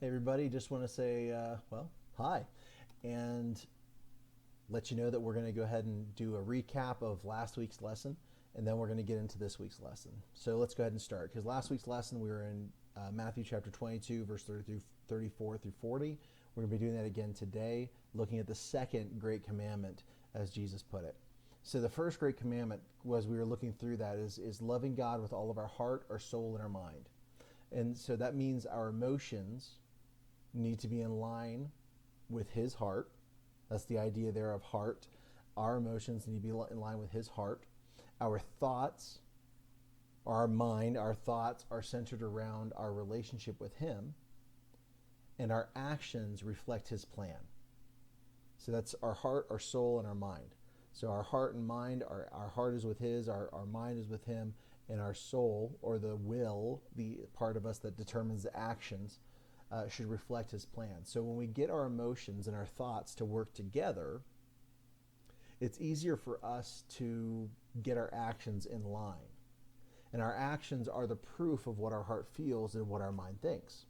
Hey everybody, just want to say, hi, and let you know that we're going to go ahead and do a recap of last week's lesson, and then we're going to get into this week's lesson. So let's go ahead and start, because last week's lesson we were in Matthew chapter 22, verse 34 through 40. We're going to be doing that again today, looking at the second great commandment, as Jesus put it. So the first great commandment, was we were looking through that, is loving God with all of our heart, our soul, and our mind. And so that means our emotions need to be in line with his heart. That's the idea there of heart. Our emotions need to be in line with his heart. Our thoughts, our mind, our thoughts are centered around our relationship with him, and our actions reflect his plan. So that's our heart, our soul, and our mind. So our heart and mind, our heart is with his, our mind is with him, and our soul, or the will, the part of us that determines the actions, should reflect his plan. So when we get our emotions and our thoughts to work together, it's easier for us to get our actions in line. And our actions are the proof of what our heart feels and what our mind thinks.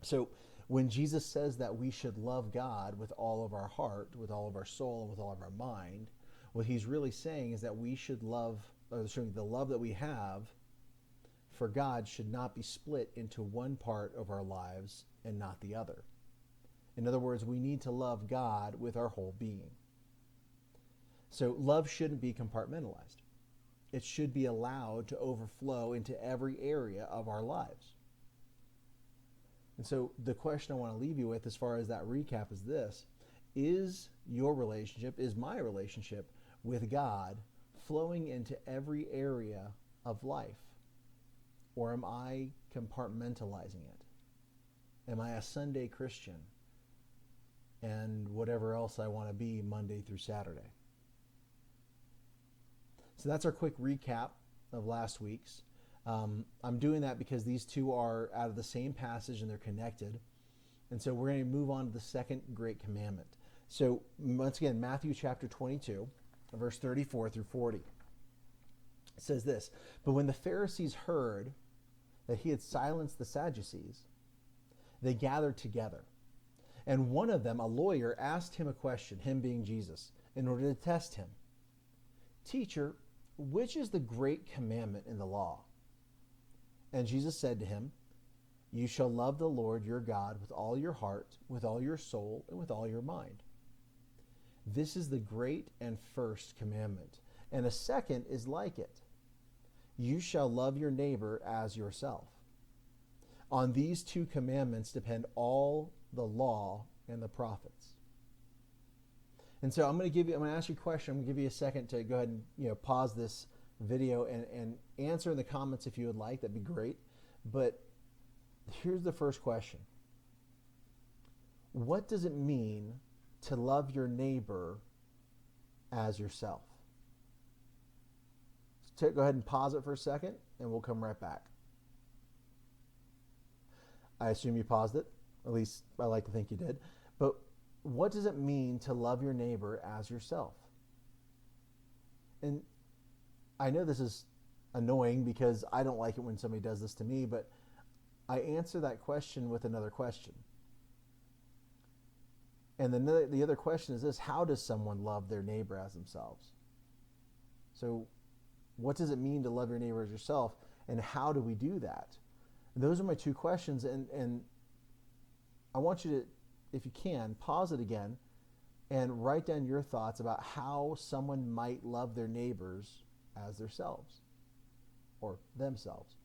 So when Jesus says that we should love God with all of our heart, with all of our soul, and with all of our mind, what he's really saying is that we should love, or the love that we have for God should not be split into one part of our lives and not the other. In other words, we need to love God with our whole being. So love shouldn't be compartmentalized. It should be allowed to overflow into every area of our lives. And so the question I want to leave you with as far as that recap is this: is your relationship, is my relationship with God flowing into every area of life? Or am I compartmentalizing it? Am I a Sunday Christian and whatever else I want to be Monday through Saturday? So that's our quick recap of last week's. I'm doing that because these two are out of the same passage and they're connected. And so we're going to move on to the second great commandment. So once again, Matthew chapter 22, verse 34 through 40. It says this: "But when the Pharisees heard that he had silenced the Sadducees, they gathered together. And one of them, a lawyer, asked him a question, him being Jesus, in order to test him. 'Teacher, which is the great commandment in the law?' And Jesus said to him, 'You shall love the Lord your God with all your heart, with all your soul, and with all your mind. This is the great and first commandment. And a second is like it. You shall love your neighbor as yourself. On these two commandments depend all the law and the prophets.'" And so I'm going to ask you a question. I'm going to give you a second to go ahead and pause this video and answer in the comments if you would like. That'd be great. But here's the first question: what does it mean to love your neighbor as yourself? Go ahead and pause it for a second, and we'll come right back. I assume you paused it. At least I like to think you did. But what does it mean to love your neighbor as yourself? And I know this is annoying because I don't like it when somebody does this to me, but I answer that question with another question. And then the other question is this: how does someone love their neighbor as themselves? So what does it mean to love your neighbor as yourself, and how do we do that? And those are my two questions, and I want you to, if you can, pause it again and write down your thoughts about how someone might love their neighbors as themselves or themselves.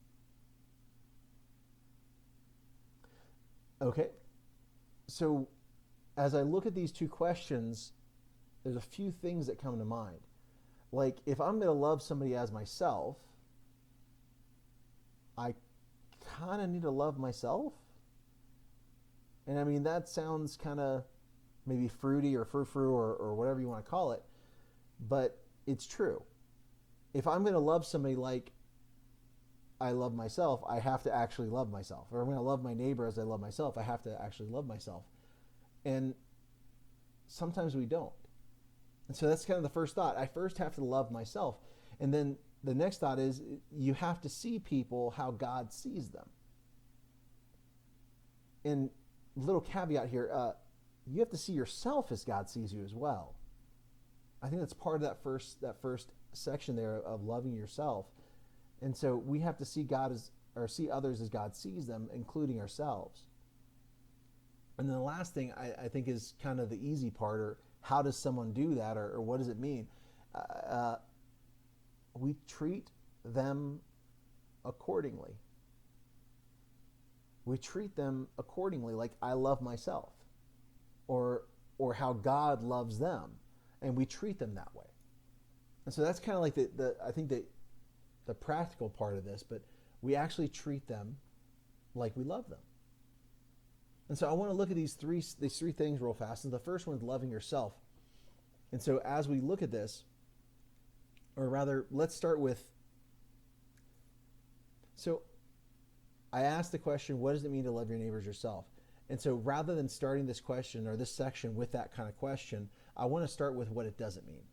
Okay, so as I look at these two questions, there's a few things that come to mind. Like, if I'm going to love somebody as myself, I kind of need to love myself. And I mean, that sounds kind of maybe fruity or frou-frou or whatever you want to call it, but it's true. If I'm going to love somebody like I love myself, I have to actually love myself. Or I'm going to love my neighbor as I love myself, I have to actually love myself. And sometimes we don't. And so that's kind of the first thought. I first have to love myself. And then the next thought is you have to see people how God sees them. And little caveat here, you have to see yourself as God sees you as well. I think that's part of that first section there of loving yourself. And so we have to see God as, or see others as God sees them, including ourselves. And then the last thing I think is kind of the easy part, or how does someone do that, or what does it mean? We treat them accordingly. We treat them accordingly, like I love myself, or how God loves them, and we treat them that way. And so that's kind of like I think the practical part of this, but we actually treat them like we love them. And so I want to look at these three things real fast. And the first one is loving yourself. And so as we look at this, or rather, let's start with, so I asked the question, what does it mean to love your neighbors yourself? And so rather than starting this question or this section with that kind of question, I want to start with what it doesn't mean.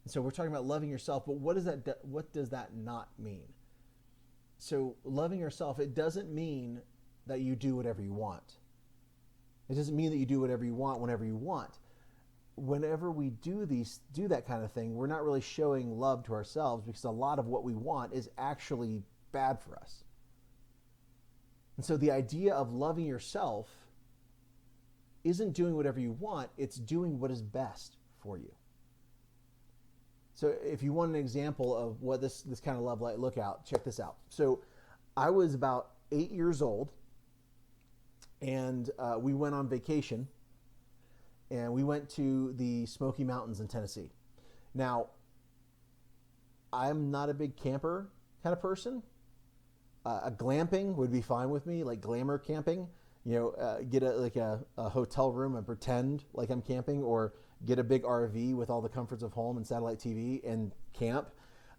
And so we're talking about loving yourself, but what does that not mean? So loving yourself, it doesn't mean that you do whatever you want. It doesn't mean that you do whatever you want whenever you want. Whenever we do that kind of thing, we're not really showing love to ourselves, because a lot of what we want is actually bad for us. And so the idea of loving yourself isn't doing whatever you want, it's doing what is best for you. So if you want an example of what this kind of love might look out, check this out. So I was about 8 years old, and we went on vacation, and we went to the Smoky Mountains in Tennessee. Now, I'm not a big camper kind of person. A glamping would be fine with me, like glamour camping. Get a hotel room and pretend like I'm camping, or get a big RV with all the comforts of home and satellite TV and camp.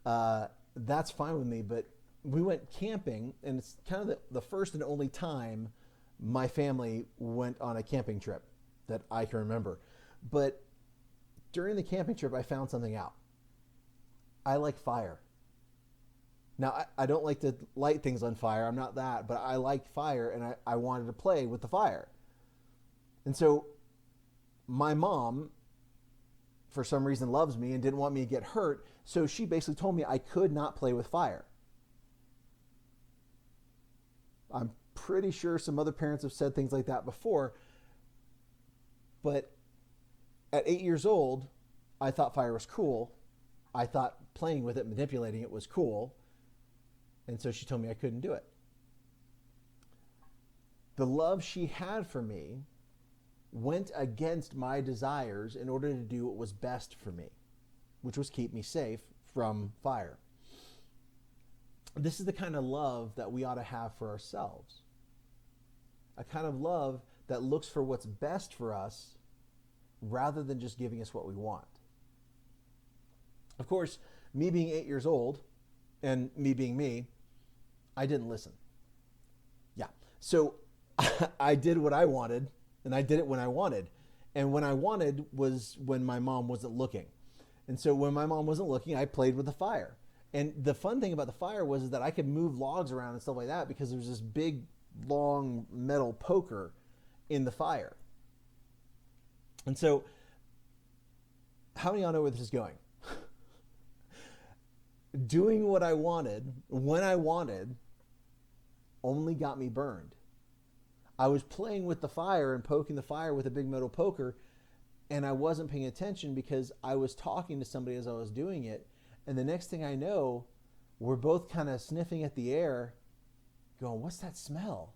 That's fine with me. But we went camping, and it's kind of the first and only time my family went on a camping trip that I can remember. But during the camping trip, I found something out. I like fire. Now, I don't like to light things on fire. I'm not that, but I like fire, and I wanted to play with the fire. And so my mom, for some reason, loves me and didn't want me to get hurt, so she basically told me I could not play with fire. I'm pretty sure some other parents have said things like that before, but at 8 years old, I thought fire was cool. I thought playing with it, manipulating it was cool. And so she told me I couldn't do it. The love she had for me went against my desires in order to do what was best for me, which was keep me safe from fire. This is the kind of love that we ought to have for ourselves. A kind of love that looks for what's best for us rather than just giving us what we want. Of course, me being 8 years old and me being me, I didn't listen. Yeah. So I did what I wanted, and I did it when I wanted. And when I wanted was when my mom wasn't looking. And so when my mom wasn't looking, I played with the fire. And the fun thing about the fire was that I could move logs around and stuff like that, because there was this big, long metal poker in the fire. And so, how many of y'all know where this is going? Doing what I wanted, when I wanted, only got me burned. I was playing with the fire and poking the fire with a big metal poker, and I wasn't paying attention because I was talking to somebody as I was doing it. And the next thing I know, we're both kind of sniffing at the air, going, what's that smell?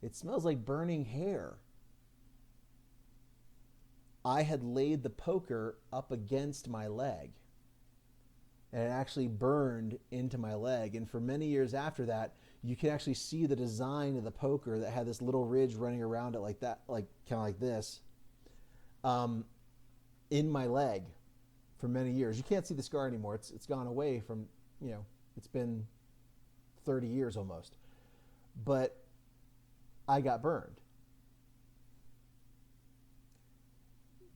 It smells like burning hair. I had laid the poker up against my leg, and it actually burned into my leg. And for many years after that, you can actually see the design of the poker that had this little ridge running around it like that, like kind of like this, in my leg for many years. You can't see the scar anymore. It's gone away from, it's been 30 years almost. But I got burned.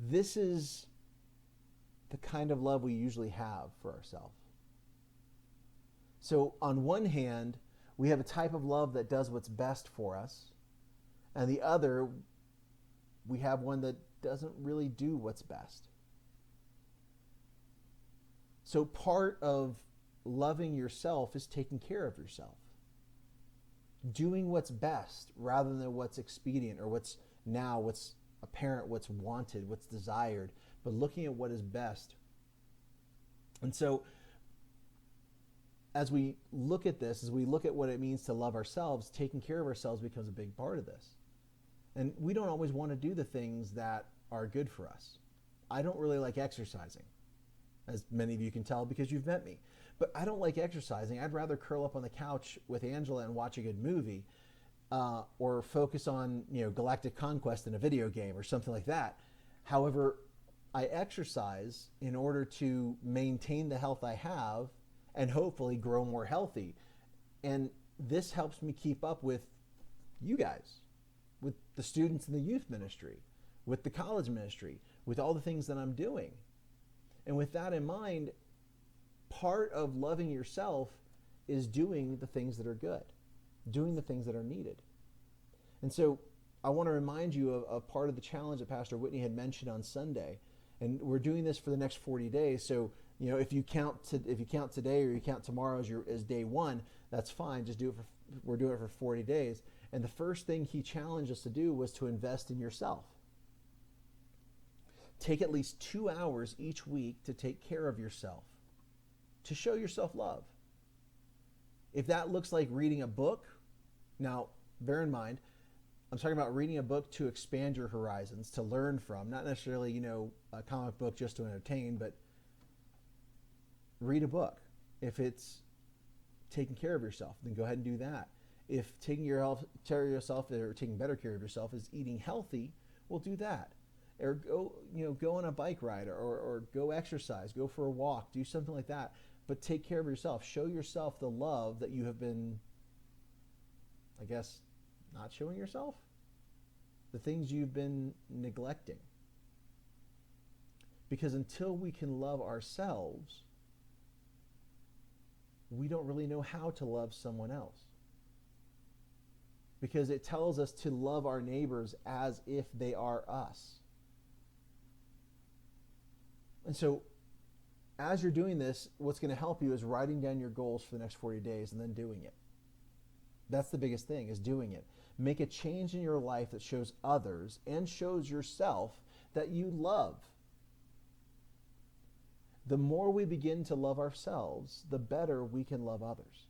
This is the kind of love we usually have for ourselves. So on one hand, we have a type of love that does what's best for us. and the other, we have one that doesn't really do what's best. So part of loving yourself is taking care of yourself. Doing what's best rather than what's expedient or what's apparent, what's wanted, what's desired, but looking at what is best. And so as we look at this, as we look at what it means to love ourselves, taking care of ourselves becomes a big part of this. And we don't always want to do the things that are good for us. I don't really like exercising, as many of you can tell because you've met me. But I don't like exercising. I'd rather curl up on the couch with Angela and watch a good movie, or focus on Galactic Conquest in a video game or something like that. However, I exercise in order to maintain the health I have and hopefully grow more healthy. And this helps me keep up with you guys, with the students in the youth ministry, with the college ministry, with all the things that I'm doing. And with that in mind, part of loving yourself is doing the things that are good, doing the things that are needed. And so I want to remind you of part of the challenge that Pastor Whitney had mentioned on Sunday. And we're doing this for the next 40 days. So, if you count today or you count tomorrow as day one, that's fine. Just do it we're doing it for 40 days. And the first thing he challenged us to do was to invest in yourself. Take at least 2 hours each week to take care of yourself, to show yourself love. If that looks like reading a book, now bear in mind, I'm talking about reading a book to expand your horizons, to learn from, not necessarily, a comic book just to entertain, but read a book. If it's taking care of yourself, then go ahead and do that. If taking care of yourself or taking better care of yourself is eating healthy, well, do that. Or go on a bike ride or go exercise, go for a walk, do something like that. But take care of yourself. Show yourself the love that you have been, I guess, not showing yourself. The things you've been neglecting. Because until we can love ourselves, we don't really know how to love someone else. Because it tells us to love our neighbors as if they are us. And so, as you're doing this, what's going to help you is writing down your goals for the next 40 days and then doing it. That's the biggest thing, is doing it. Make a change in your life that shows others and shows yourself that you love. The more we begin to love ourselves, the better we can love others.